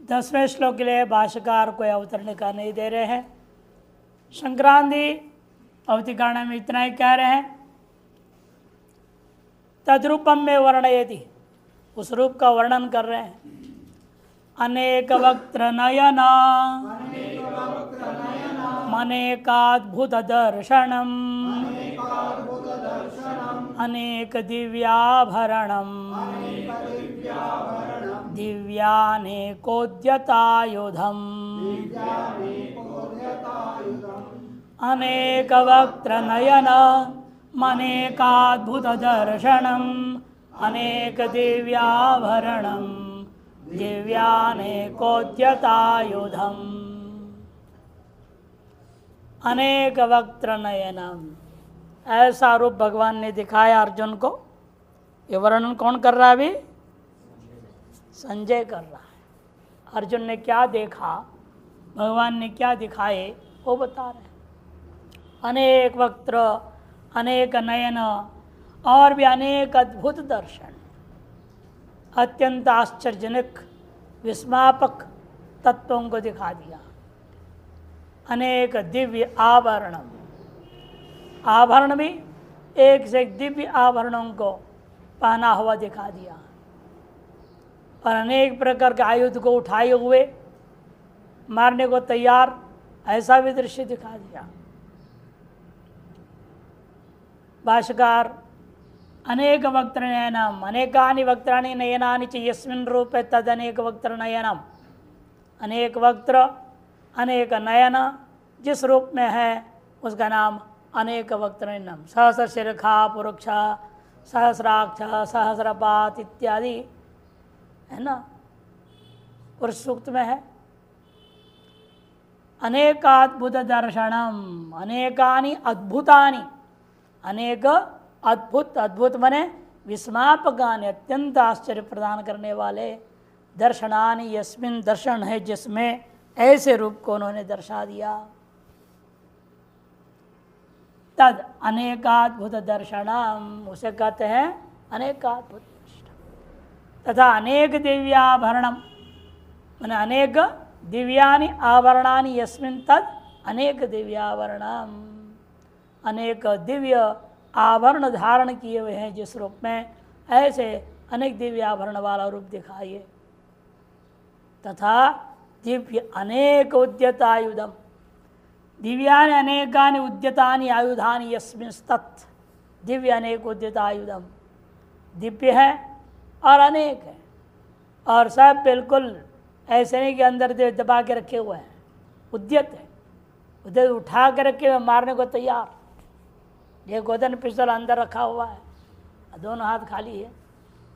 10वें श्लोक के लिए भाष्यकार कोई अवतरण का नहीं दे रहे हैं। संक्रांति अवतिकरण में इतना ही कह रहे हैं, तद्रूपम में वर्णयति, उस रूप का वर्णन कर रहे हैं। अनेक वक्त्र नयन मनेकाद्भुत दर्शनम अनेक दिव्याभरणम दिव्यानेकोद्यतायुधम अनेक वक्त्र नयन मनेकाद्भुत दर्शनम अनेक दिव्याभरणम दिव्यानेकोद्यतायुधम अनेक वक्त्र नयनम, ऐसा रूप भगवान ने दिखाया अर्जुन को। ये वर्णन कौन कर रहा है? अभी संजय कर रहा है। अर्जुन ने क्या देखा, भगवान ने क्या दिखाए, वो बता रहे हैं। अनेक वक्त्र, अनेक नयन और भी अनेक अद्भुत दर्शन, अत्यंत आश्चर्यजनक विस्मापक तत्वों को दिखा दिया। अनेक दिव्य आभरण, आभरण भी एक से एक दिव्य आभरणों को पहना हुआ दिखा दिया और अनेक प्रकार के आयुध को उठाए हुए मारने को तैयार, ऐसा भी दृश्य दिखा दिया। भाष्यकार अनेक वक्त्र नयनम, अनेकानि वक्त्राणि नयनानि च यस्मिन् रूपे तदनेक वक्त्र नयनम, अनेक वक्त्र अनेक नयन जिस रूप में है उसका नाम अनेक वक्त्र नयनम। सहस्र शिरखा पुरुष, सहस्राक्ष, सहस्रपात इत्यादि है ना, पुरुष सूक्त में है। अनेकाद्भुत दर्शनम, अनेकानि अद्भुतानि, अनेक अद्भुत, अद्भुत बने विस्मापकानि, अत्यंत आश्चर्य प्रदान करने वाले, दर्शनानि यस्मिन, दर्शन है जिसमें, ऐसे रूप को उन्होंने दर्शा दिया। तद अनेकाद्भुत दर्शनम, उसे कहते हैं अनेकाद्भुत दर्शन। तथा अनेक दिव्याभरणम, मैंने अनेक दिव्यानि आभरणानि यस्मिन तद अनेक दिव्याभरणम, अनेक दिव्य आभरण धारण किए हुए हैं जिस रूप में, ऐसे अनेक दिव्य आभरण वाला रूप दिखाइए। तथा दिव्य अनेक उद्यतायुधम, दिव्यानि अनेकानि उद्यतानि आयुधानि यस्मिंस्तत्, दिव्य अनेक उद्यतायुधम, दिव्य है और अनेक है और सब बिल्कुल ऐसे नहीं कि अंदर दबा के रखे हुए हैं, उद्यत है, उद्यत उठा के रखे हुए, मारने को तैयार। ये गोदन पिस्तौल अंदर रखा हुआ है, दोनों हाथ खाली है,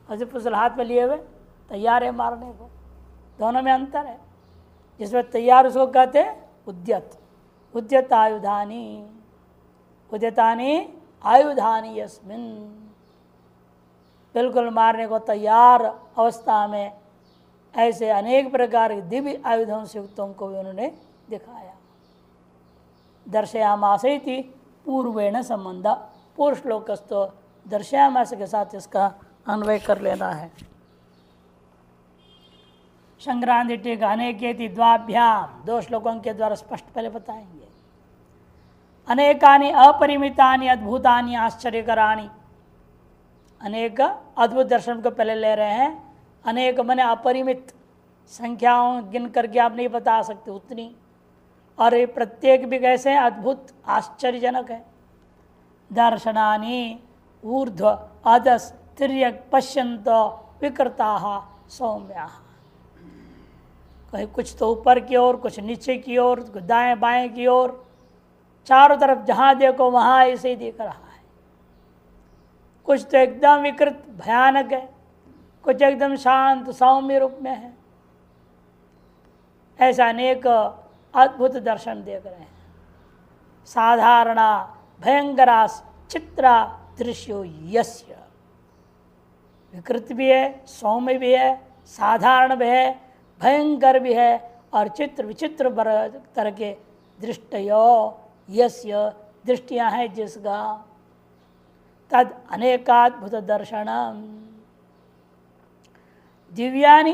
और पिस्तौल हाथ में लिए हुए तैयार है मारने को, दोनों में अंतर है। जिसमें तैयार उसको कहते हैं उद्यत, उद्यत आयुधानी, उद्यतानि आयुधानि यस्मिन, बिल्कुल मारने को तैयार अवस्था में ऐसे अनेक प्रकार के दिव्य आयुधों से युक्तों को भी उन्होंने दिखाया। दर्शयामासैति पूर्वेण संबंध, पूर्व श्लोकस्तो दर्शयामास के साथ इसका अन्वय कर लेना है। संक्रांति टीका अनेकेति द्वाभ्याम, दो श्लोकों के द्वारा स्पष्ट पहले बताएंगे। अनेकानि अपरिमितानि अद्भुतानि आश्चर्यकराणि, अनेक अद्भुत दर्शन को पहले ले रहे हैं। अनेक माने अपरिमित, संख्याओं गिन करके आप नहीं बता सकते उतनी, और ये प्रत्येक भी कैसे हैं? अद्भुत आश्चर्यजनक है। दर्शनानि ऊर्ध्व अधस तिर्यक पश्यंत विकृताः सौम्याः, कहीं कुछ तो ऊपर की ओर, कुछ नीचे की ओर, दाएं बाएं की ओर, चारों तरफ जहां देखो वहां ऐसे ही दिख रहा है। कुछ तो एकदम विकृत भयानक है, कुछ एकदम शांत सौम्य रूप में है। ऐसा अनेक अद्भुत दर्शन देख रहे हैं। साधारणा भयंकरा चित्रा दृश्यो यस्य, विकृत भी है, सौम्य भी है, साधारण भी है, भयंकर भी है, और चित्र विचित्र तरह के दृष्टयो यस्य, दृष्टियां हैं जिसका, तद अनेकाद्भुत दर्शनम, दिव्यानि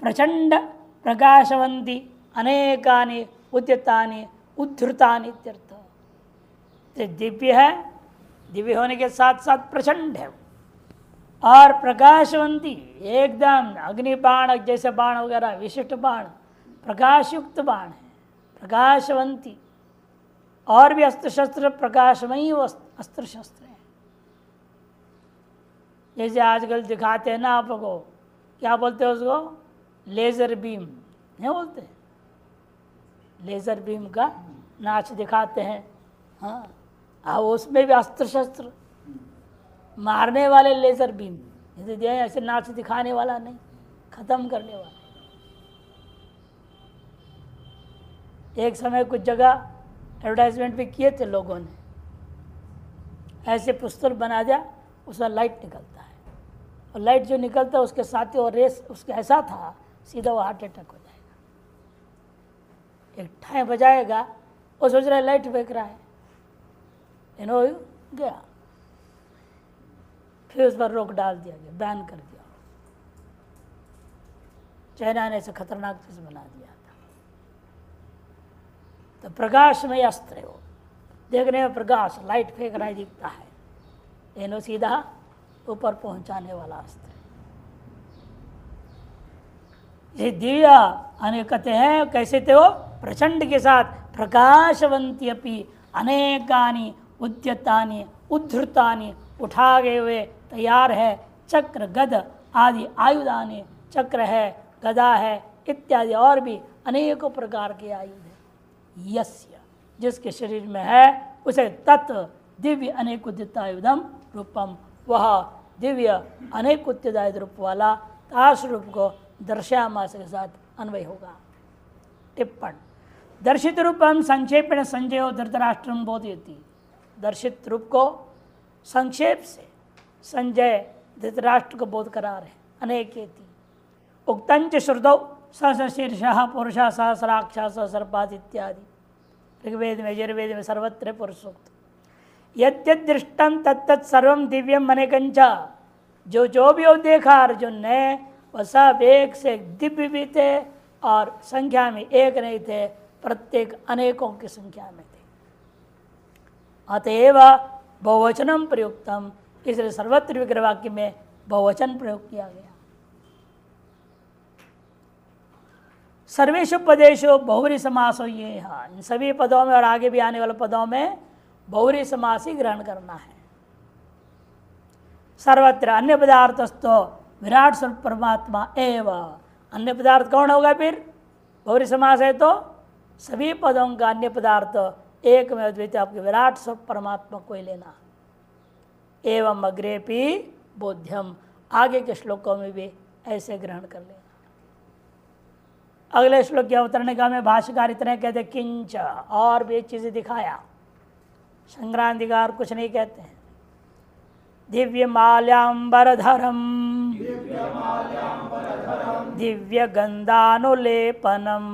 प्रचंड प्रकाशवंती अनेकानि उद्यतानि उद्धृतानि इत्यर्थ। तो दिव्य है, दिव्य होने के साथ साथ प्रचंड है और प्रकाशवंती, एकदम अग्नि बाण जैसे बाण वगैरह विशिष्ट बाण, प्रकाशयुक्त बाण है, प्रकाशवंती। और भी अस्त्र शस्त्र प्रकाशमयी अस्त्र शस्त्र है। जैसे आजकल दिखाते हैं ना आपको, क्या बोलते हैं उसको, लेजर बीम नहीं बोलते, लेजर बीम का नाच दिखाते हैं। हाँ, उसमें भी अस्त्र शस्त्र मारने वाले लेजर बीम, ऐसे नाच दिखाने वाला नहीं, खत्म करने वाला। एक समय कुछ जगह एडवर्टाइजमेंट भी किए थे लोगों ने, ऐसे पिस्तौल बना दिया, उसमें लाइट निकलता है और लाइट जो निकलता है उसके साथ ही और रेस उसका ऐसा था, सीधा वो हार्ट अटैक हो जाएगा। एक ठाई बजाएगा, वो सोच रहा है लाइट फेंक रहा है, गया। फिर उस पर रोक डाल दिया गया, बैन कर दिया। चाइना ने इसे खतरनाक चीज बना दिया था। तो प्रकाशमय अस्त्र है वो, देखने में प्रकाश, लाइट फेंक रहा है, दिखता है, इन्हों सीधा ऊपर पहुंचाने वाला अस्त्र। ये दिव्य अनेक कहते हैं, कैसे थे वो, प्रचंड के साथ प्रकाशवंती अपि अनेकानि उद्यतानि उद्धृतानि, उठा गए हुए तैयार है, चक्र गद आदि आयुधानि, चक्र है, गदा है इत्यादि और भी अनेकों प्रकार के आयुध है। यस्य, जिसके शरीर में है, उसे तत् दिव्य अनेक उद्यतायुधम रूपम, वह दिव्य अनेक उद्यतायुध रूप वाला ताश रूप को दर्शयामास के साथ अन्वय होगा। टिप्पण, दर्शित रूपम संक्षेपेण संजयो धृतराष्ट्रम बोधयति। दर्शित रूप को संक्षेप से संजय धृतराष्ट्र को बोध करा रहे। अनेकेति उक्तंच श्रुतौ सहस्रशीर्षः पुरुषः सहस्राक्षः सहस्रपाद इत्यादि। ऋग्वेद में, यजुर्वेद में सर्वत्र पुरुष सूक्त। यद्यद् दृष्टं तत्तत् सर्वं दिव्यम अनेकंच, जो भी हो देखा अर्जुन ने, वह सब एक से दिव्य भी थे और संख्या में एक नहीं थे, प्रत्येक अनेकों की संख्या में थे। अतएव बहुवचनम प्रयुक्तम, इसलिए सर्वत्र विग्रह वाक्य में बहुवचन प्रयोग किया गया। सर्वेषु पदेषु बहुव्रीहि समासो ये, इन सभी पदों में और आगे भी आने वाले पदों में बहुव्रीहि समास ही ग्रहण करना है। सर्वत्र अन्य पदार्थस्तो विराट स्वरूप परमात्मा एव, अन्य पदार्थ कौन होगा फिर, बहुव्रीहि समास है तो सभी पदों का अन्य पदार्थ एक में अद्वितीय आपके विराट स्वरूप परमात्मा को ही लेना। एवं अग्रेपी बोध्यम, आगे के श्लोकों में भी ऐसे ग्रहण कर लेना। अगले श्लोक के अवतरण का में भाष्यकार इतने कहते, किंच, और भी एक चीज़ दिखाया, संक्रांतिकार कुछ नहीं कहते हैं। दिव्य माल्याम्बरधरम दिव्य गंधानुलेपनम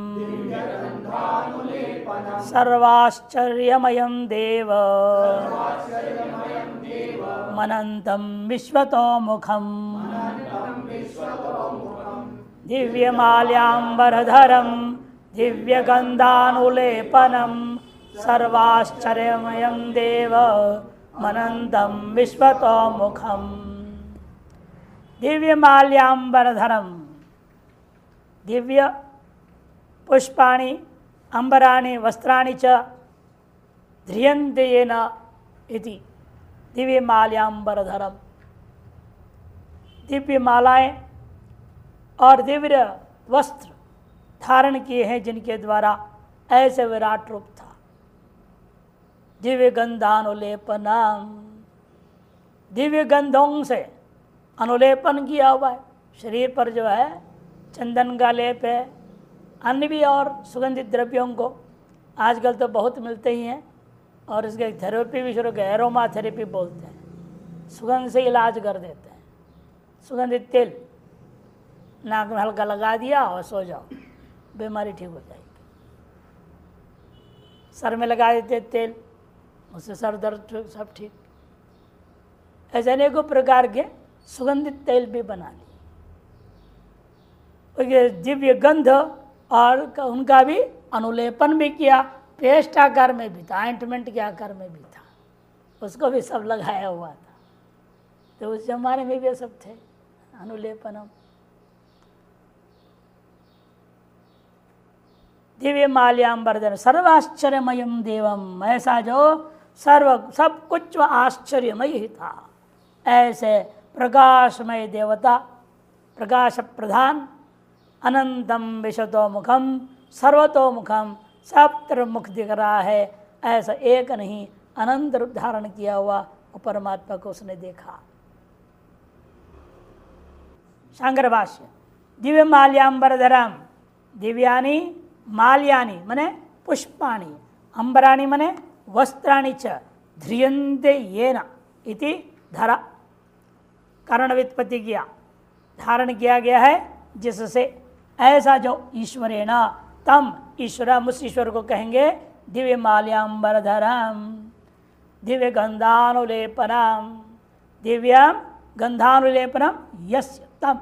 सर्वाश्चर्यमयं देव मनंतं विश्वतोमुखम्। दिव्य माल्याम्बरधरम दिव्य गंधानुलेपनम सर्वाश्चर्यमयं देव मनंतं विश्वतोमुखम्। दिव्य माल्याम्बरधरम, दिव्य पुष्पाणि अंबराणि वस्त्राणि च ध्रियन्ते येन इति दिव्य माल्याम्बरधरम। दिव्य मालाएं और दिव्य वस्त्र धारण किए हैं जिनके द्वारा ऐसे विराट रूप था। दिव्य गंधानुलेपनम, दिव्य गंधों से अनुलेपन किया हुआ है, शरीर पर जो है चंदन का लेप है, अन्य भी और सुगंधित द्रव्यों को आजकल तो बहुत मिलते ही हैं, और इसके थेरेपी भी शुरू किया, एरोमा थेरेपी बोलते हैं, सुगंध से इलाज कर देते हैं। सुगंधित तेल नाक में हल्का लगा दिया और सो जाओ, बीमारी ठीक हो जाएगी। सर में लगा देते तेल, उससे सर दर्द सब ठीक। ऐसे अनेकों प्रकार के सुगंधित तेल भी बना लिए। दिव्य गंध और उनका भी अनुलेपन भी किया, पेस्ट आकार में भी था, ऑइंटमेंट के आकार में भी था, उसको भी सब लगाया हुआ था। तो उस जमाने में भी सब थे अनुलेपनम। दिव्य माल्याम्बरधर सर्वाश्चर्यमयम देवम, ऐसा जो सर्व सब कुछ आश्चर्यमय ही था, ऐसे प्रकाशमय देवता, प्रकाश प्रधान, अनंतम विशतोमुखम सर्वतोमुखम, सब तरफ मुख दिख रहा है, ऐसा एक नहीं अनंत रूप धारण किया हुआ वो परमात्मा को उसने देखा। शंकर भाष्य दिव्य माल्याम्बरधरम, दिव्यानि माल्यानि मने पुष्पाणि, अंबराणि मने वस्त्राणि च ध्रियन्ते येन इति धरा, कारण व्युत्पत्ति किया, धारण किया गया है जिससे, ऐसा जो ईश्वरेण तम ईश्वरम, उस ईश्वर को कहेंगे दिव्य माल्याम्बरधरम, दिव्य गंधानुलेपनम, दिव्यम गंधानुलेपनम यस्य तम,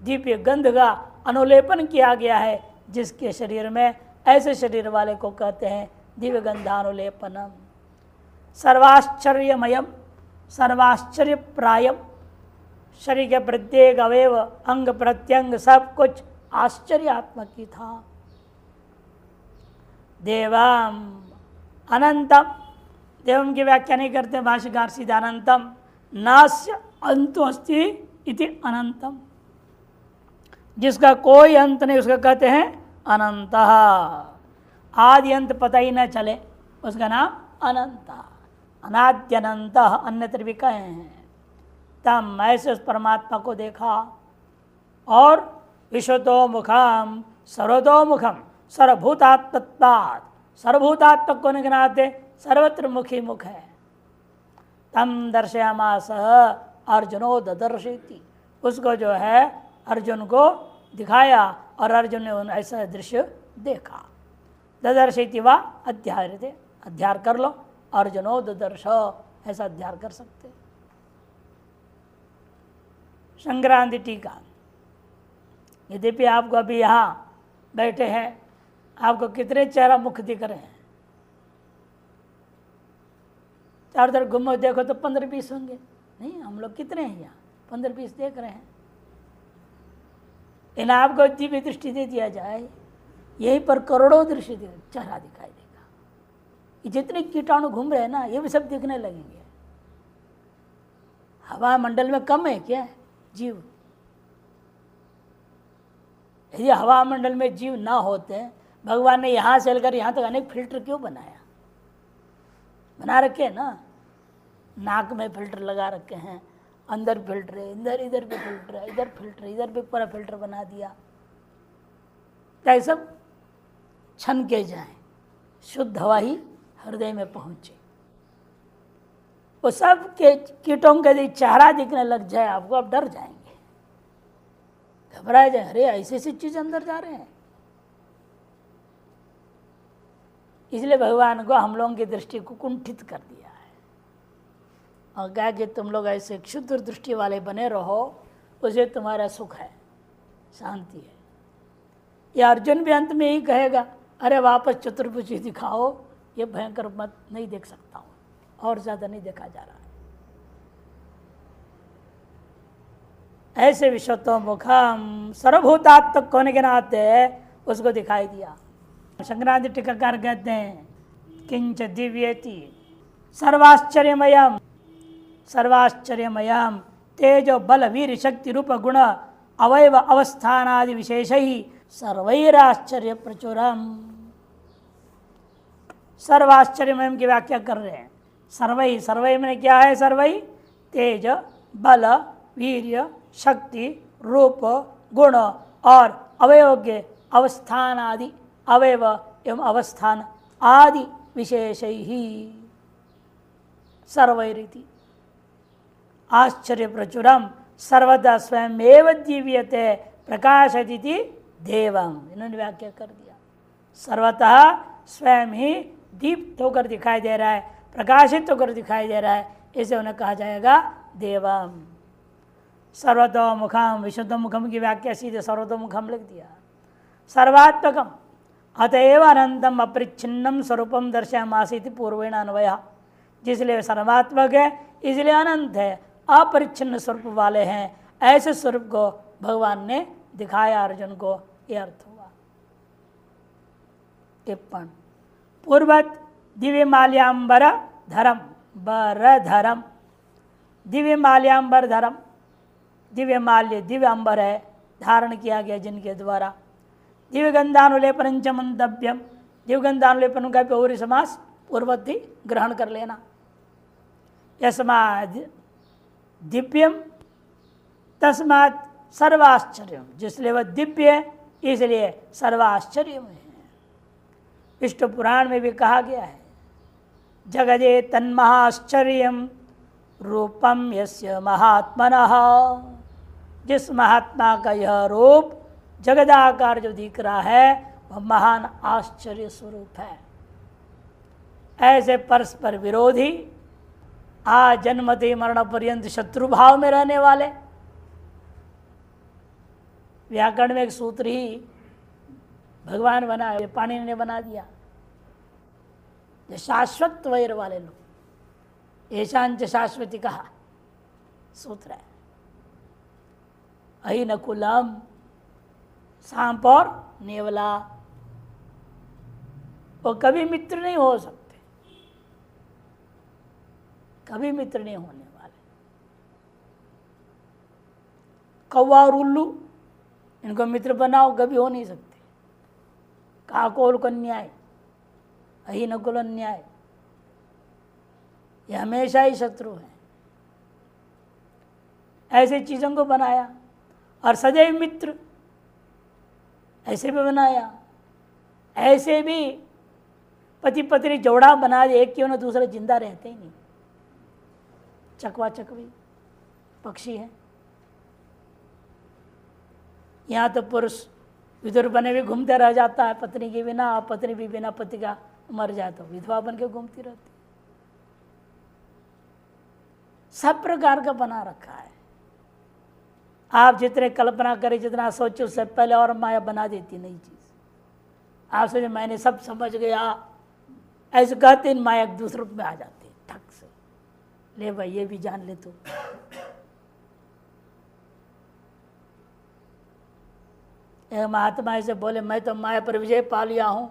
दिव्य गंध का अनुलेपन किया गया है जिसके शरीर में, ऐसे शरीर वाले को कहते हैं दिव्य गंधानुलेपनम। सर्वाश्चर्यमयम, सर्वाश्चर्य प्रायम, शरीर के प्रत्येक अवयव अंग प्रत्यंग सब कुछ आश्चर्यात्मक ही था। देवम अनंतम, देवम की व्याख्या नहीं करते भाष्यकार सीधा, अनंतम नास्य अंतो अस्ति इति अनंतम, जिसका कोई अंत नहीं उसका कहते हैं अनंत, आदि अंत पता ही न चले उसका नाम अनंत, अनाद्यनंत अन्यत्र भी कहे हैं। तम, ऐसे उस परमात्मा को देखा, और विश्वतोमुखम सर्वतोमुखम, सर्वभूतात्मत्वात्, सर्वभूतात्मक होने के नाते सर्वत्र मुखी मुख है। तम दर्शयामास अर्जुनो ददर्शेति, उसको जो है अर्जुन को दिखाया और अर्जुन ने ऐसा दृश्य देखा। ददर्शेति वा अध्यायते, अध्यार कर लो, अर्जुनो ददर्श, ऐसा अध्यार कर सकते। संक्रांति टीका, यद्यपि आपको अभी यहाँ बैठे हैं, आपको कितने चेहरा मुख दिख रहे हैं? चारों तरफ घूमो देखो तो 15-20 होंगे, नहीं हम लोग कितने हैं यहाँ? 15-20 देख रहे हैं। इन आपको दिव्य दृष्टि दे दिया जाए, यहीं पर करोड़ों दृश्य चेहरा दिखाई देगा। ये जितने कीटाणु घूम रहे हैं ना, ये भी सब दिखने लगेंगे। हवा मंडल में कम है क्या जीव? यदि हवा मंडल में जीव ना होते, भगवान ने यहाँ से लेकर यहाँ तक अनेक फिल्टर क्यों बनाया? बना रखे हैं ना, नाक में फिल्टर लगा रखे हैं, अंदर फिल्टर है, इधर भी फिल्टर है, इधर फिल्टर, इधर भी पूरा फिल्टर बना दिया, ताकि सब छन के जाए, शुद्ध हवा ही हृदय में पहुंचे। वो सब के कीटों के यदि चेहरा दिखने लग जाए आपको, आप डर जाएंगे, घबरा जाए, अरे ऐसी ऐसी चीज अंदर जा रहे हैं। इसलिए भगवान को हम लोगों की दृष्टि को कुंठित कर दिया है और कहा कि तुम लोग ऐसे क्षुद्र दृष्टि वाले बने रहो, उसे तुम्हारा सुख है, शांति है। ये अर्जुन भी अंत में ही कहेगा, अरे वापस चतुर्भुज दिखाओ, ये भयंकर मत नहीं देख सकता हूँ, और ज्यादा नहीं देखा जा रहा है। ऐसे विश्वतोमुखम, सर्वभूतात्मक होने के नाते उसको दिखाई दिया। संक्रांति टीकाकार कहते हैं किंच दिव्येति सर्वाश्चर्यमयम, सर्वाश्चर्यमयम तेजो बल वीर शक्ति रूप गुण अवयव अवस्थानादि विशेष ही सर्वैराश्चर्य प्रचुरम। सर्वाश्चर्यमयम की व्याख्या कर रहे हैं। सर्वै, सर्वै में क्या है? सर्वै तेज बल वीर्य शक्ति रूप गुण और अवयव के अवस्थान आदि, अवयव एवं अवस्थान आदि विशेष ही सर्वैरिति आश्चर्य प्रचुरम सर्वदा स्वयं एव दिव्यते प्रकाशति देवम। इन्होंने व्याख्या कर दिया, सर्वतः स्वयं ही दीप्त होकर दिखाई दे रहा है, प्रकाशित होकर दिखाई दे रहा है, इसे उन्हें कहा जाएगा देवम। सर्वतोमुखम, विशुद्धमुखम की व्याख्या सीधे सर्वतोमुखम लिख दिया। सर्वात्मकम अतएव अनंतम अपरिच्छिन्नम स्वरूपम दर्शयामासीति पूर्वेण अन्वय। जिसलिए सर्वात्मक है इसलिए अनंत है, अपरिच्छिन्न स्वरूप वाले हैं, ऐसे स्वरूप को भगवान ने दिखाया अर्जुन को, यह अर्थ हुआ। टिप्पण पूर्वत दिव्य माल्याम्बर धरम बर धरम, दिव्य माल्याम्बर धरम, दिव्य माल्य दिव्य अंबर है धारण किया गया जिनके द्वारा। दिव्य गंधानुलेपन च मंतव्यम, दिव्य गंधानुलेपन का भी समास पूर्वत ही ग्रहण कर लेना। यस्माद् दिव्यम तस्मात् सर्वाश्चर्यम, जिसलिए वह दिव्य है इसलिए सर्वाश्चर्य है। विष्णु पुराण में भी कहा गया है, जगदे तन्महाश्चर्यम रूपम यस्य महात्मनः, जिस महात्मा का यह रूप जगदाकार जो दिख रहा है वह महान आश्चर्य स्वरूप है। ऐसे परस्पर विरोधी आजन्मते मरण पर्यंत शत्रु भाव में रहने वाले, व्याकरण में एक सूत्र ही भगवान बना, पाणिनि ने बना दिया, जो शाश्वत वैर वाले लोग, ऐशांच शाश्वती कहा सूत्र है। अहि नकुलम, सांप और नेवला, वो कभी मित्र नहीं हो सकते, कभी मित्र नहीं होने वाले। कौवा और उल्लू, इनको मित्र बनाओ कभी हो नहीं सकते। काकोल को न्याय, अहि नकुल न्याय, ये हमेशा ही शत्रु हैं। ऐसे चीजों को बनाया और सदैव मित्र ऐसे भी बनाया। ऐसे भी पति पत्नी जोड़ा बना दे, एक क्यों ना दूसरा जिंदा रहते ही नहीं। चकवा चकवी पक्षी है। यहाँ तो पुरुष विधुर बने भी घूमते रह जाता है पत्नी के बिना, और पत्नी भी बिना पति का मर जाए तो विधवा बन के घूमती रहती। सब प्रकार का बना रखा है। आप जितने कल्पना करें, जितना सोचे, उससे पहले और माया बना देती नई चीज। आप सोचे मैंने सब समझ गया, ऐसे कहते माया एक दूसरे रूप में आ जाती है ठक से। ले भाई ये भी जान ले तू। एक महात्मा ऐसे बोले, मैं तो माया पर विजय पा लिया हूं।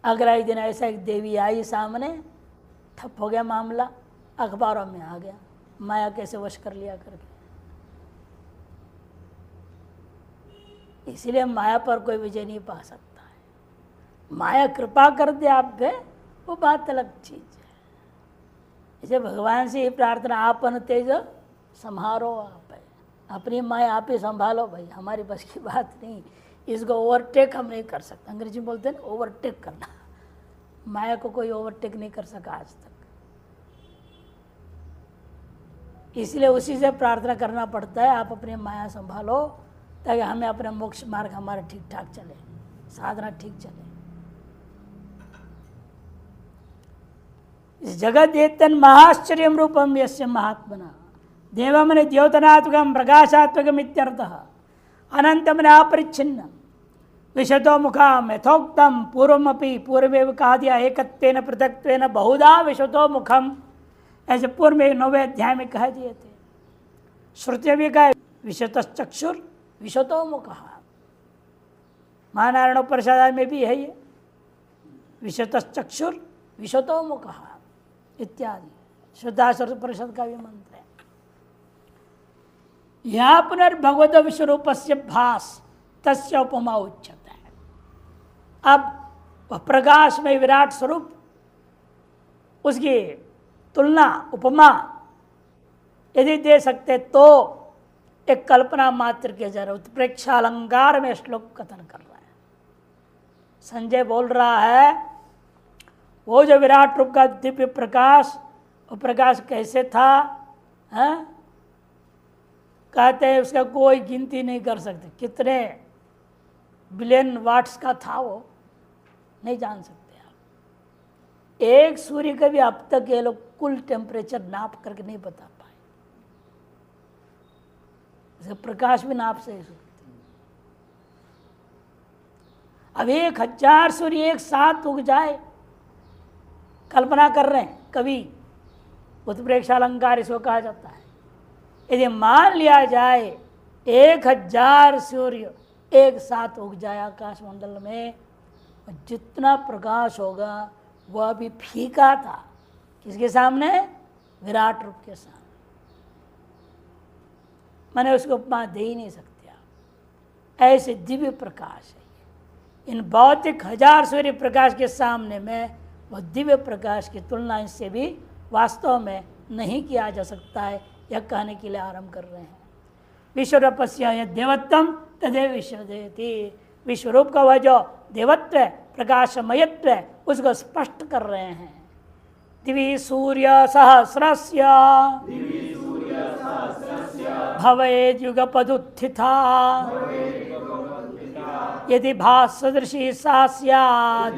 अगला ही दिन ऐसा एक देवी आई सामने, ठप हो गया मामला, अखबारों में आ गया, माया कैसे वश कर लिया करके। इसीलिए माया पर कोई विजय नहीं पा सकता है। माया कृपा कर दे आप पे, वो बात अलग चीज है। इसे भगवान से ही प्रार्थना, आपन तेज संभारो, आप है अपनी माया आप ही संभालो भाई, हमारी बस की बात नहीं। इसको ओवरटेक हम नहीं कर सकते। अंग्रेजी में बोलते हैं ना ओवरटेक करना। माया को कोई ओवरटेक नहीं कर सका आज तक। इसलिए उसी से प्रार्थना करना पड़ता है, आप अपनी माया संभालो ताकि हमें अपना मोक्ष मार्ग हमारा ठीक ठाक चले, साधना ठीक चले। इस जगत एतन महाश्चर्यम रूपम यस्य महात्मना, देवम ने द्योतनात्मकम प्रकाशात्मकम इत्यर्थः, अनंतम ने अपरिच्छिन्न विशतो मुखम यथोक्तम पूर्वमपि, पूर्व कहा दिया एकत्वेन पृथक्त्वेन बहुधा विशतो मुखम, ऐसे पूर्व में 9वें अध्याय में कह दिए थे। श्रुति भी कहा विशतश्चक्षुर विशतो मुखः, महानारायण उपनिषद में भी है ये, विशतश्चक्षुर विशतो मुखः इत्यादि शुद्धाश्वर परिषद का भी मंत्र है। यहाँ पुनर्भगवत विश्वरूप से भास तस्य उपमा उच्यते है। अब वह प्रकाश में विराट स्वरूप, उसकी तुलना उपमा यदि दे सकते तो एक कल्पना मात्र के जरा उत्प्रेक्षा अलंकार में श्लोक कथन कर रहा है। संजय बोल रहा है वो जो विराट रूप का दिव्य प्रकाश, वो प्रकाश कैसे था है? कहते हैं उसका कोई गिनती नहीं कर सकते, कितने बिलियन वाट्स का था वो नहीं जान सकते आप। एक सूर्य का भी अब तक ये लोग कुल टेम्परेचर नाप करके नहीं बता पाए। उसे प्रकाश भी नाप से सकते। अब 1000 सूर्य एक साथ उग जाए, कल्पना कर रहे हैं कवि, उत्प्रेक्ष अलंकार इसको कहा जाता है। यदि मान लिया जाए 1000 सूर्य एक साथ उग जाए आकाश मंडल में, जितना प्रकाश होगा वह भी फीका था। किसके सामने? विराट रूप के सामने। मैंने उसको उपमा दे ही नहीं सकते आप। ऐसे दिव्य प्रकाश है। इन भौतिक 1000 सूर्य प्रकाश के सामने में वह दिव्य प्रकाश की तुलना इससे भी वास्तव में नहीं किया जा सकता है, यह कहने के लिए आरंभ कर रहे हैं। विश्वरूपस्य देवत्वम तदेव विश्वदेति। विश्वरूप का वह जो देवत्व है, प्रकाशमयत्व है, उसको स्पष्ट कर रहे हैं। दिवि सूर्य सहस्रस्य भवेद युगपदुत्थिता यदि भासदृशी सा स्यात्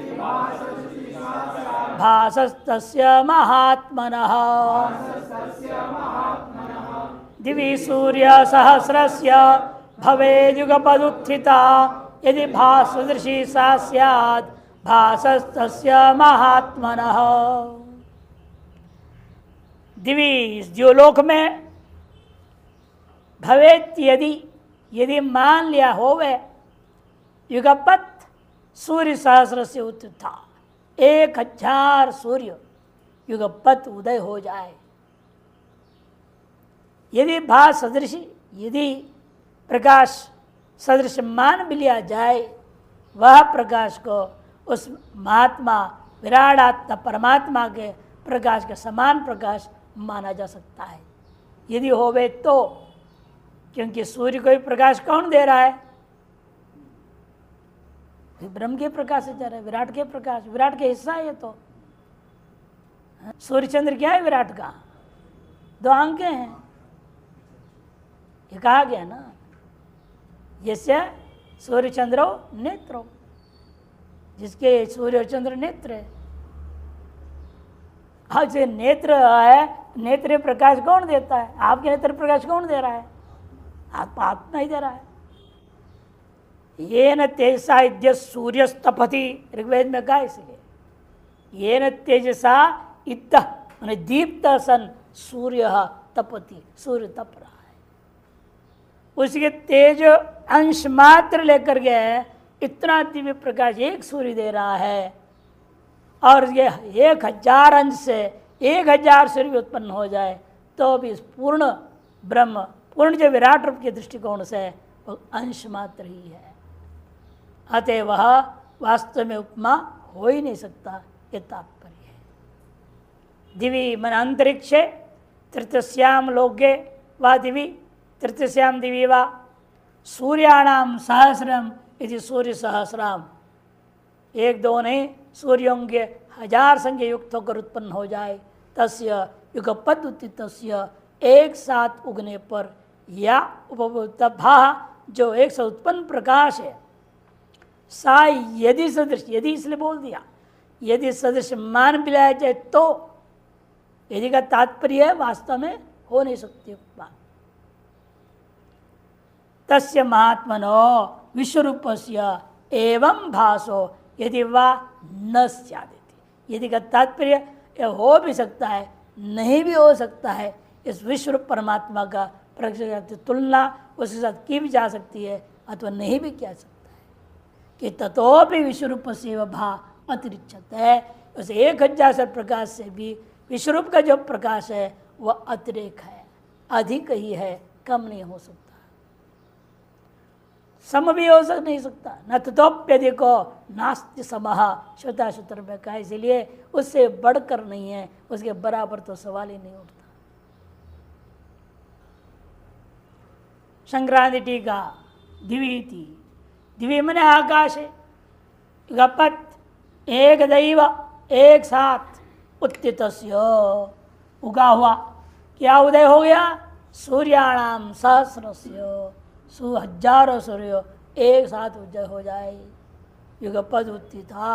भासस्तस्य महात्मनः। दिवि सूर्य सहस्रस्य भवेद युगपदुत्थिता यदि भासदृशी सा स्यात् भासस्तस्य महात्मनः। दिवि द्योलोक में भवेत यदि मान लिया होवे युगपत सूर्य सहस्र से उत्थिता, 1000 सूर्य युगपत उदय हो जाए। यदि भास सदृशी, यदि प्रकाश सदृश मान भी लिया जाए, वह प्रकाश को उस महात्मा विराट आत्मा परमात्मा के प्रकाश के समान प्रकाश माना जा सकता है यदि होवे तो। क्योंकि सूर्य को भी प्रकाश कौन दे रहा है? ब्रह्म के प्रकाश से जा रहा है, विराट के प्रकाश, विराट के हिस्सा है ये तो। सूर्य चंद्र क्या है विराट का? 2 आंखें हैं, ये कहा गया ना, जैसे सूर्य चंद्रो नेत्रो, जिसके सूर्य और चंद्र नेत्र है। हाँ, जो नेत्र है, नेत्र प्रकाश कौन देता है? आपके नेत्र प्रकाश कौन दे रहा है? आत्मा ही दे रहा है। ये न तेजसा इद्य सूर्यस्तपति, ऋग्वेद में कहा इसलिए। ये न तेजसा इत्त मैंने दीप्त सन सूर्य तपति, सूर्य तप रहा है। उसके तेज अंश मात्र लेकर के इतना दिव्य प्रकाश एक सूर्य दे रहा है, और ये 1000 अंश से 1000 सूर्य उत्पन्न हो जाए तो भी इस पूर्ण ब्रह्म, पूर्ण जो विराट रूप के दृष्टिकोण से वो अंश मात्र ही है। अतः वह वास्तव में उपमा हो ही नहीं सकता, ये तात्पर्य है। दिवि मन अंतरिक्षे तृतीयाम लोके व दिवि तृतीयाम दिवि व सूर्याणाम सहस्रम यदि सूर्य सहस्राम, 1-2 नहीं, सूर्यों के 1000 संख्या युक्त होकर उत्पन्न हो जाए, तस्य युगपद उत्थितस्य, एक साथ उगने पर, या उपभा जो एक से उत्पन्न प्रकाश है, सा यदि सदृश, यदि इसलिए बोल दिया, यदि सदृश मान मिलाया जाए तो, यदि का तात्पर्य है वास्तव में हो नहीं सकती बात। तस्य महात्मनो विश्वरूपस्य एवं भासो यदि वा न स्यादिति, यदि का तात्पर्य यह हो भी सकता है, नहीं भी हो सकता है। इस विश्वरूप परमात्मा का प्रकाश तुलना उसके साथ की भी जा सकती है अथवा नहीं भी किया सकता है कि ततोपि विश्वरूप से भा अतिरिक्त है। उस 1000 प्रकाश से भी विश्वरूप का जो प्रकाश है वह अतिरेक है, अधिक ही है, कम नहीं हो सकता, सम भी हो नहीं सकता। न ततोप्यधिको नास्ति समः, श्वेता सूत्र में कहा, इसलिए उससे बढ़कर नहीं है, उसके बराबर तो सवाल ही नहीं उठता। संक्रांति टीका दिवीति, दिवी मने आकाश है, गपत एक दैव, एक साथ उत्थितस्य, उगा हुआ, क्या उदय हो गया? सूर्याणाम सहस्रस्य, 1000 सूर्य एक साथ उदय हो जाए, युगपद उत्थिता,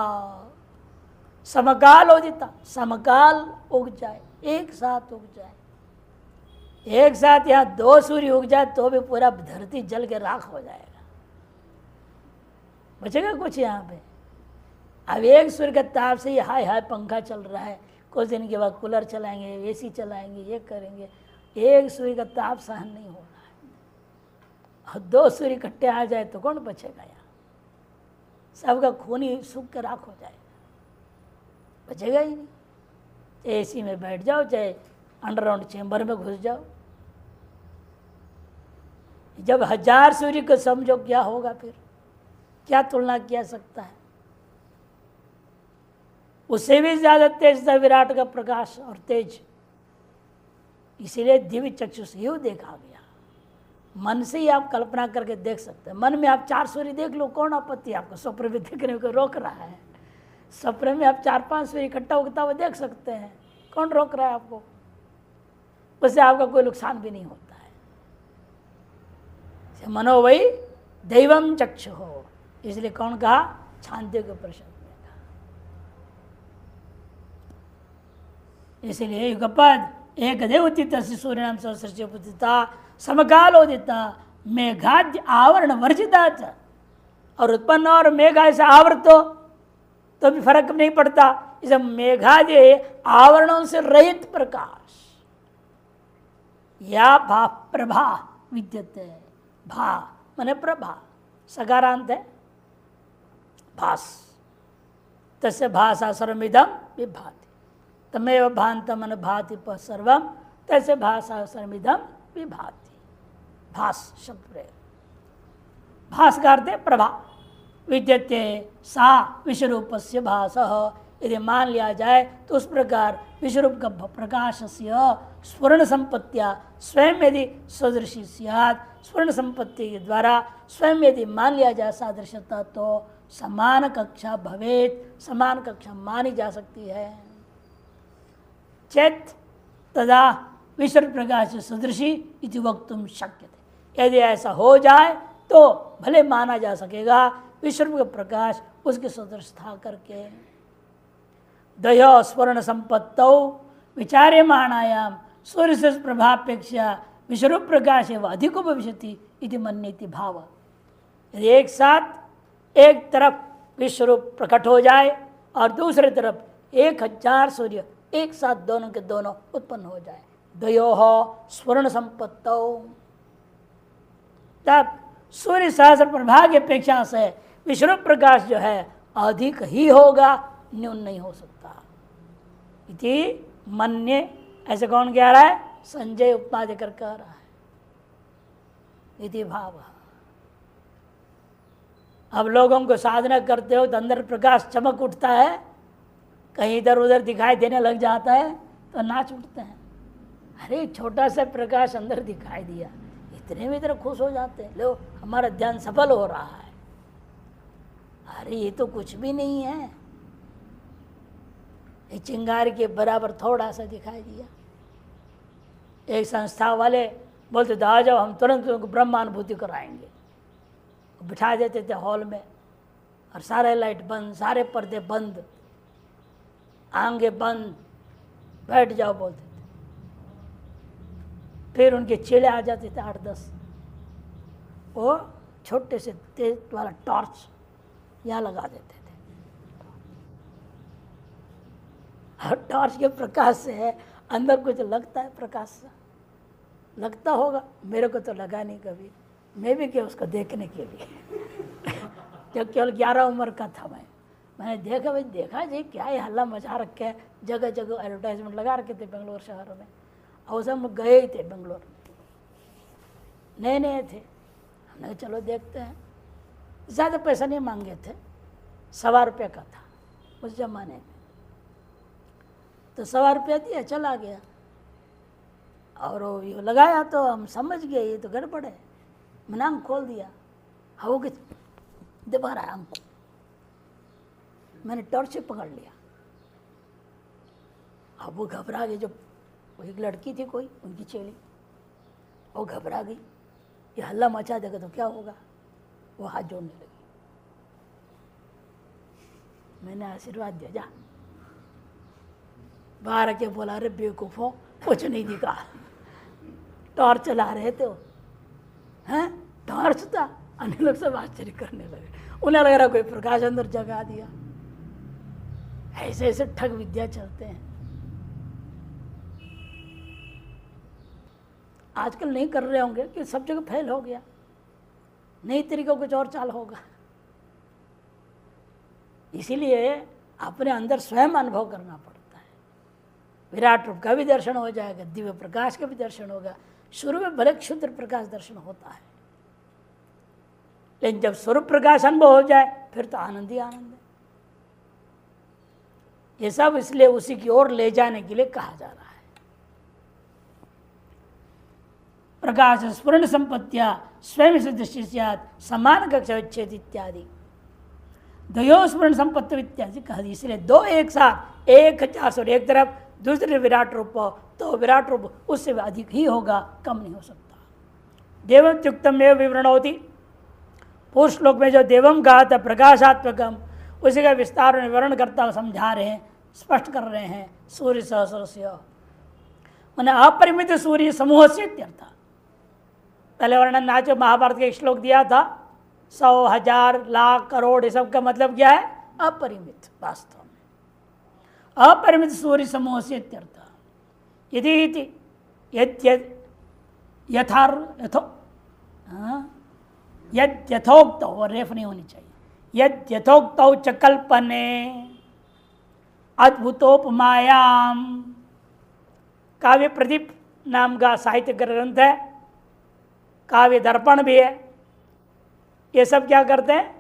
समकाल उदिता, समकाल उग जाए, एक साथ उग जाए। एक साथ यहाँ 2 सूर्य उग जाए तो भी पूरा धरती जल के राख हो जाएगा, बचेगा कुछ यहाँ पे। अब एक सूर्य के ताप से ही हाय हाय पंखा चल रहा है, कुछ दिन के बाद कूलर चलाएंगे, एसी चलाएंगे, ये करेंगे, एक सूर्य का ताप सहन नहीं हो रहा है। और 2 सूर्य इकट्ठे आ जाए तो कौन बचेगा यहाँ? सबका खून ही सूख के राख हो जाएगा, बचेगा ही नहीं। एसी में बैठ जाओ, चाहे अंडरग्राउंड चेंबर में घुस जाओ, जब 1000 सूर्य को समझो क्या होगा, फिर क्या तुलना किया सकता है? उससे भी ज्यादा तेज था विराट का प्रकाश और तेज। इसीलिए दिव्य चक्षु से यूं देखा गया। मन से ही आप कल्पना करके देख सकते हैं। मन में आप 4 सूर्य देख लो, कौन आपत्ति आपको? स्वप्न में देखने को रोक रहा है? स्वप्न में आप 4-5 सूर्य इकट्ठा उगता हुआ देख सकते हैं, कौन रोक रहा है आपको? उससे आपका कोई नुकसान भी नहीं होता है। मनो वही दैवम चक्षु हो, इसलिए कौन कहा? छांदोग्य के प्रश्न में कहा। इसलिए युगपद एक देवोदित सूर्य नाम सहस्रता समकालोदिता मेघाद्य आवरण वर्जिता, और उत्पन्न और मेघ ऐसा आवृत तो भी फर्क नहीं पड़ता। इसे मेघादि आवरणों से रहित प्रकाश या भा प्रभा विद्यते। भा माने प्रभा, सकारांत है, भास, तस्य भाषा सर्वमिदं विभाति, तमेव भान्तम भाति सर्वम तस्य भाषा सर्वमिदं विभाति। भास शब्द प्रयोग, भास का अर्थ है प्रभा। विद्यते सा विश्वरूपस्य भासः, यदि मान लिया जाए तो उस प्रकार विश्वरूप का प्रकाश से स्वर्ण संपत्तिया स्वयं यदि सदृशी स्यात्, स्वर्ण संपत्ति के द्वारा स्वयं यदि मान लिया जाए सादृश्यता, तो समान कक्षा भवेत, समान कक्षा मानी जा सकती है। चेत तदा विश्व प्रकाश सदृशी इति वक्तुम शक्यते। यदि ऐसा हो जाए तो भले माना जा सकेगा विश्व का प्रकाश उसके सदृश था करके। दयो स्वर्ण संपत्तौ विचार्यमाणायाम सूर्य से प्रभापेक्षा विश्वरूप प्रकाश एवं अधिक भविष्यति इति मन्यति भाव। यदि एक साथ एक तरफ विश्वरूप प्रकट हो जाए और दूसरी तरफ 1000 सूर्य एक साथ दोनों के दोनों उत्पन्न हो जाए, द्वयो स्वर्ण संपत्तौ, तब सूर्य सहस्र प्रभा की अपेक्षा से विश्वरूप प्रकाश जो है अधिक ही होगा, न्यून नहीं हो सकता। इति मन्ये, ऐसे कौन कह रहा है? संजय उपमा देकर कह रहा है। इति भाव। अब लोगों को साधना करते हो तो अंदर प्रकाश चमक उठता है, कहीं इधर उधर दिखाई देने लग जाता है तो नाच उठते हैं। अरे छोटा सा प्रकाश अंदर दिखाई दिया, इतने में इधर खुश हो जाते हैं, लो हमारा ध्यान सफल हो रहा है। अरे ये तो कुछ भी नहीं है, ये चिंगारी के बराबर थोड़ा सा दिखाई दिया। एक संस्था वाले बोलते थे आ जाओ हम तुरंत उनको ब्रह्मानुभूति कराएंगे, बिठा देते थे हॉल में और सारे लाइट बंद, सारे पर्दे बंद, आंखें बंद, बैठ जाओ बोलते थे। फिर उनके चेले आ जाते थे 8-10, वो छोटे से तेज वाला टॉर्च यहाँ लगा देते थे और टॉर्च के प्रकाश से अंदर कुछ लगता है, प्रकाश से लगता होगा, मेरे को तो लगा नहीं कभी, मैं भी क्या उसको देखने के लिए जब केवल 11 उम्र का था मैंने देखा, भाई देखा जी क्या ये हल्ला मचा रखे है, जगह जगह एडवर्टाइजमेंट लगा रखे थे बेंगलोर शहर में, और सब हम गए ही थे बेंगलोर, नए नए थे। हमने चलो देखते हैं, ज़्यादा पैसा नहीं मांगे थे, 1.25 रुपये का था उस जमाने में, तो 1.25 रुपया दिया, चला गया। और वो ये लगाया तो हम समझ गए ये तो गड़बड़ है, मैंने आँख खोल दिया, हवा के दबा रहा है आँख को, मैंने टॉर्च से पकड़ लिया। अब वो घबरा गई, जो एक लड़की थी कोई उनकी चेली, वो घबरा गई, ये हल्ला मचा देगा तो क्या होगा, वो हाथ जोड़ने लगी। मैंने आशीर्वाद दिया, जा बाहर के बोला, अरे बेवकूफ़ों कुछ नहीं दिखा, टॉर्च चला रहे थे वो, हैं टॉर्च था। अन्य लोग सब आश्चर्य करने लगे, उन्हें लग रहा कोई प्रकाश अंदर जगा दिया। ऐसे ऐसे ठग विद्या चलते हैं। आजकल नहीं कर रहे होंगे कि सब जगह फैल हो गया, नई तरीका कुछ और चाल होगा। इसीलिए अपने अंदर स्वयं अनुभव करना पड़ता है। विराट रूप का भी दर्शन हो जाएगा, दिव्य प्रकाश का भी दर्शन होगा। शुरू में भले क्षुद्र प्रकाश दर्शन होता है, लेकिन जब स्वरूप प्रकाश अनुभव हो जाए फिर तो आनंद ही आनंद है। ये सब इसलिए उसी की ओर ले जाने के लिए कहा जा रहा है। प्रकाश स्फुरण संपत्तिया स्वयं से दृष्टि समान कक्ष विच्छेद इत्यादि द्वयो स्फुरण संपत्ति इत्यादि कहा। इसलिए दो एक साथ, एक 50 और एक तरफ दूसरे विराट रूप हो तो विराट रूप उससे अधिक ही होगा, कम नहीं हो सकता। देवत्युक्तम एवं विवरण होती, पूर्व श्लोक में जो देवम कहा था प्रकाशात्मकम, उसी का विस्तार में विवरण करता हुआ समझा रहे हैं, स्पष्ट कर रहे हैं। सूर्य सहस्रस्य मैंने अपरिमित सूर्य समूह से इत्यर्थ। पहले वर्णन नाचो महाभारत के एक श्लोक दिया था, 100 1000 लाख करोड़, ये सब का मतलब क्या है? अपरिमित। वास्तव में अपरिमित सूर्य समूह से इत्यर्थ। यदि यथोक्त और रेफ नहीं होनी चाहिए। यथोक्त च कल्पने अद्भुतोपमायाम। काव्य प्रदीप नाम का साहित्य ग्रंथ है, काव्य दर्पण भी है। ये सब क्या करते हैं?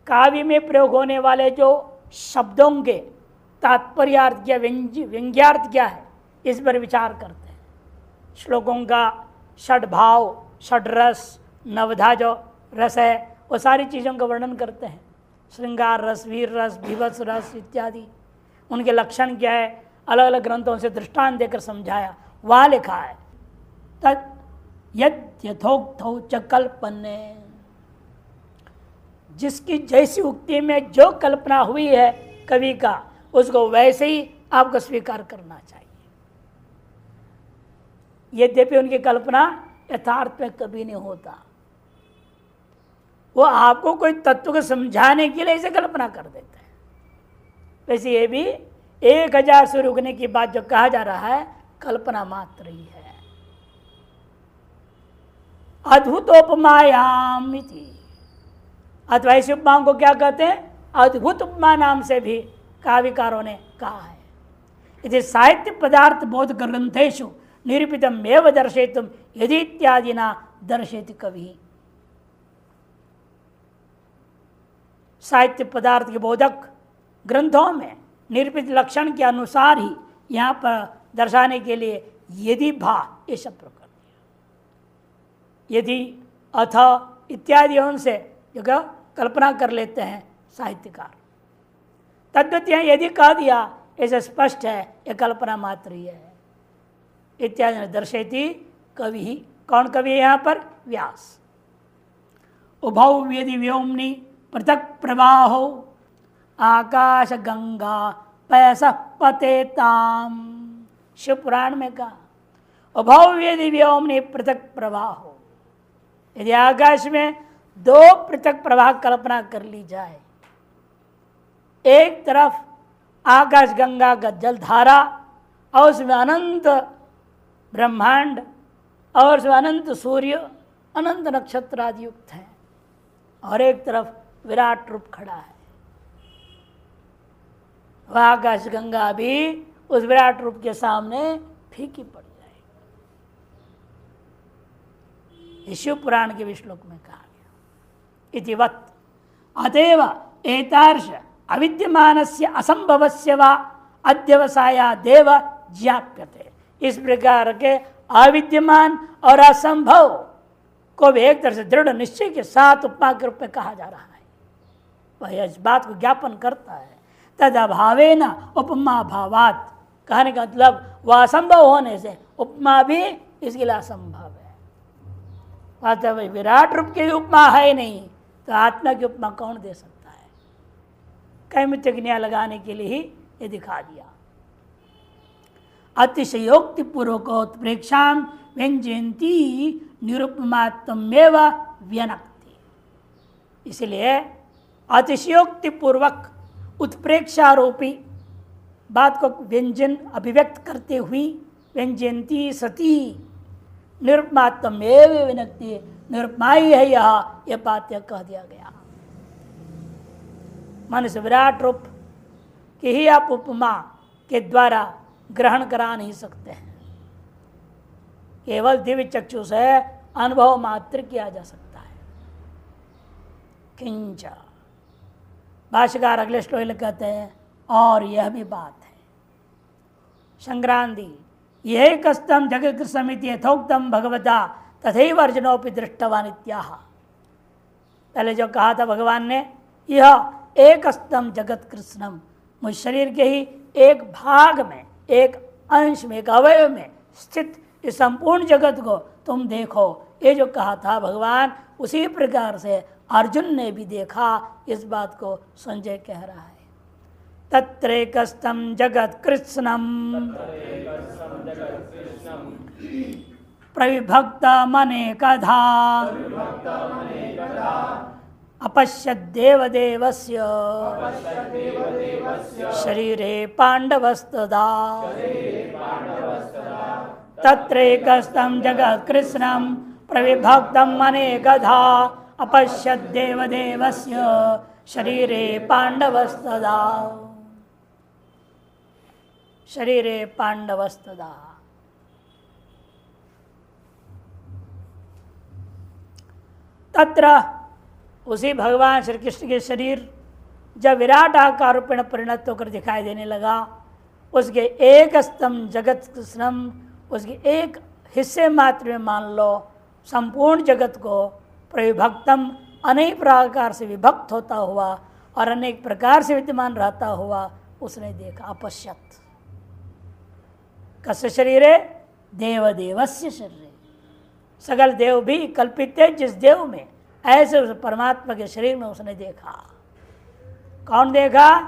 काव्य में प्रयोग होने वाले जो शब्दों के तात्पर्यार्थ क्या, व्यंग्यार्थ क्या है, इस पर विचार करते हैं। श्लोकों का षड भाव, षड रस, नवधा जो रस है, वो सारी चीज़ों का वर्णन करते हैं। श्रृंगार रस, वीर रस, भीभत्स रस इत्यादि, उनके लक्षण क्या है, अलग अलग ग्रंथों से दृष्टांत देकर समझाया। वहाँ लिखा है तत् यथोक्तौ च कल्पने, जिसकी जैसी उक्ति में जो कल्पना हुई है कवि का, उसको वैसे ही आपको स्वीकार करना चाहिए। यद्यपि उनकी कल्पना यथार्थ में कभी नहीं होता, वो आपको कोई तत्व को समझाने के लिए इसे कल्पना कर देते हैं। वैसे ये भी 1000 सूर्य उगने की बात जो कहा जा रहा है, कल्पना मात्र ही है। अद्भुतोपमायाम इति, अथवा ऐसी उपमाओं को क्या कहते हैं? अद्भुत उपमा नाम से भी काव्यकारों ने कहा है। यदि साहित्य पदार्थ बोध ग्रंथेषु निरूपितम एव दर्शयितुम यदि इत्यादि ना दर्शयति कवि। साहित्य पदार्थ के बोधक ग्रंथों में निरूपित लक्षण के अनुसार ही यहाँ पर दर्शाने के लिए यदि भा ये शब्द प्रयोग कर दिया। यदि अथ इत्यादि से जो कल्पना कर लेते हैं साहित्यकार। तद्वत यहाँ यदि कह दिया, ऐसे स्पष्ट है ये कल्पना मात्र ही है। इत्यादि दर्शयति कवि ही। कौन कवि है यहाँ पर? व्यास। उभौ यदि व्योमनि पृथक प्रवाहो आकाश गंगा पैस पतेताम। शिव पुराण में कहा उभौ यदि व्योमनि पृथक प्रवाहो, यदि आकाश में 2 पृथक प्रवाह कल्पना कर ली जाए, एक तरफ आकाश गंगा का जलधारा और उसमें अनंत ब्रह्मांड और उसमें अनंत सूर्य, अनंत नक्षत्र आदि युक्त हैं, और एक तरफ विराट रूप खड़ा है। वह आकाश गंगा भी उस विराट रूप के सामने फीकी पड़ जाएगी। शिव पुराण के श्लोक में कहा गया इतिवत्। अतएव एतार्ष अविद्यमानस्य असंभवस्य वा अध्यवसाया देव ज्ञाप्यते। इस प्रकार के अविद्यमान और असंभव को भी एक तरह से दृढ़ निश्चय के साथ उपमा के रूप में कहा जा रहा है। वह इस बात को ज्ञापन करता है। तद अभावेन उपमा भावात, कहने का मतलब वह असंभव होने से उपमा भी इसके लिए असंभव है। वास्तव में विराट रूप की उपमा है नहीं, तो आत्मा की उपमा कौन दे सकता है? कैमित्य न्याय लगाने के लिए ही ये दिखा दिया। अतिशयोक्ति पूर्वकोत्प्रेक्षाम व्यंजयंती निरुपमात्मेव व्यनक्ति। इसलिए अतिशयोक्ति पूर्वक उत्प्रेक्षारोपी बात को व्यंजन अभिव्यक्त करते हुए व्यंजयंती सती निरुपमात्मेव विनक्ति, निरुपमा ही है यह बात कह दिया गया। मनुष्य विराट रूप की ही आप उपमा के द्वारा ग्रहण करा नहीं सकते हैं, केवल दिव्य चक्षु से अनुभव मात्र किया जा सकता है। किंच भाष्यकार अगले श्लोक में कहते हैं और यह भी बात है संक्रांति यह कस्तम जगत कृष्णमिति यथोक्तम भगवता तथैव अर्जुनोपि दृष्टवान इत्याह। पहले जो कहा था भगवान ने, यह एक स्तम जगत कृष्णम, मुझ शरीर के ही एक भाग में, एक अंश में, एक अवयव में स्थित इस संपूर्ण जगत को तुम देखो, ये जो कहा था भगवान, उसी प्रकार से अर्जुन ने भी देखा। इस बात को संजय कह रहा है। तत्रैकस्तम जगत कृष्णम प्रविभक्त मनेकधा अपश्यद् देवदेवस्य शरीरे पांडवस्तदा। तत्रैकस्तं जगत् कृष्णं प्रविभक्तं अनेकधा अपश्यद् देवदेवस्य शरीरे पांडवस्तदा। शरीरे पांडवस्तदा। तत्र उसी भगवान श्री कृष्ण के शरीर जब विराट आकार रूपेण परिणत होकर दिखाई देने लगा, उसके एक स्तंभ जगत कृष्णम, उसके एक हिस्से मात्र में मान लो संपूर्ण जगत को प्रविभक्तम, अनेक प्रकार से विभक्त होता हुआ और अनेक प्रकार से विद्यमान रहता हुआ उसने देखा। अपश्यत कस्य शरीरे देवदेवस्य शरीरे, सगल देव भी कल्पित थे जिस देव में, ऐसे उस परमात्मा के शरीर में उसने देखा। कौन देखा?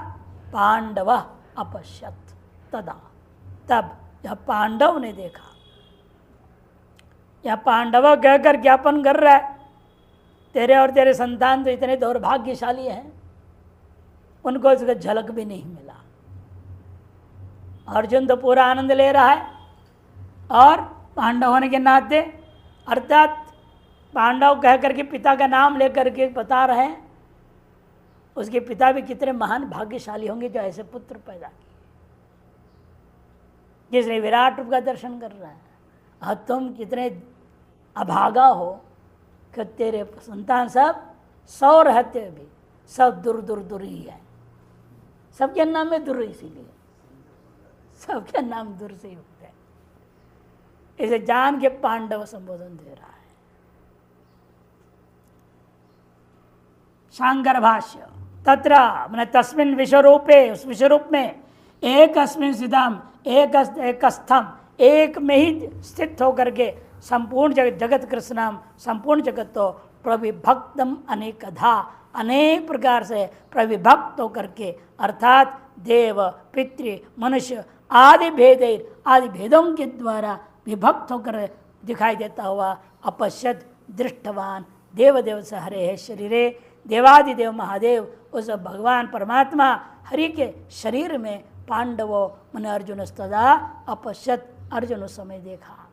पांडव अपश्यत तदा, तब यह पांडव ने देखा। यह पांडव कहकर ज्ञापन कर रहा है, तेरे और तेरे संतान तो इतने दौर्भाग्यशाली हैं, उनको इसका झलक भी नहीं मिला। अर्जुन तो पूरा आनंद ले रहा है और पांडव होने के नाते, अर्थात पांडव कह करके पिता का नाम लेकर के बता रहे हैं, उसके पिता भी कितने महान भाग्यशाली होंगे जो ऐसे पुत्र पैदा किए, जिसने विराट रूप का दर्शन कर रहा है। और तुम कितने अभागा हो कि तेरे संतान सब 100 रहते भी सब दूर दूर दूर ही है। सबके नाम में दूर, इसीलिए सबके नाम दूर से ही होते हैं। इसे जान के पांडव संबोधन दे रहा है। शांकर भाष्य तत्र मैंने तस्मिन् विश्वरूपे, उस विश्वरूप में एक अस्मिन् स्थितम, एक स्थम, एक में ही स्थित होकर के संपूर्ण जगत कृष्णम, संपूर्ण जगत तो प्रविभक्तम अनेकधा, अनेक प्रकार से प्रविभक्त होकर के, अर्थात देव पितृ मनुष्य आदि भेदों के द्वारा विभक्त होकर दिखाई देता हुआ अपश्यत दृष्टवान देवदेव से हरे है शरीरे, देवादिदेव महादेव उस भगवान परमात्मा हरि के शरीर में पांडवों मन अर्जुन स्तदा अपश्यत, अर्जुन उस समय देखा।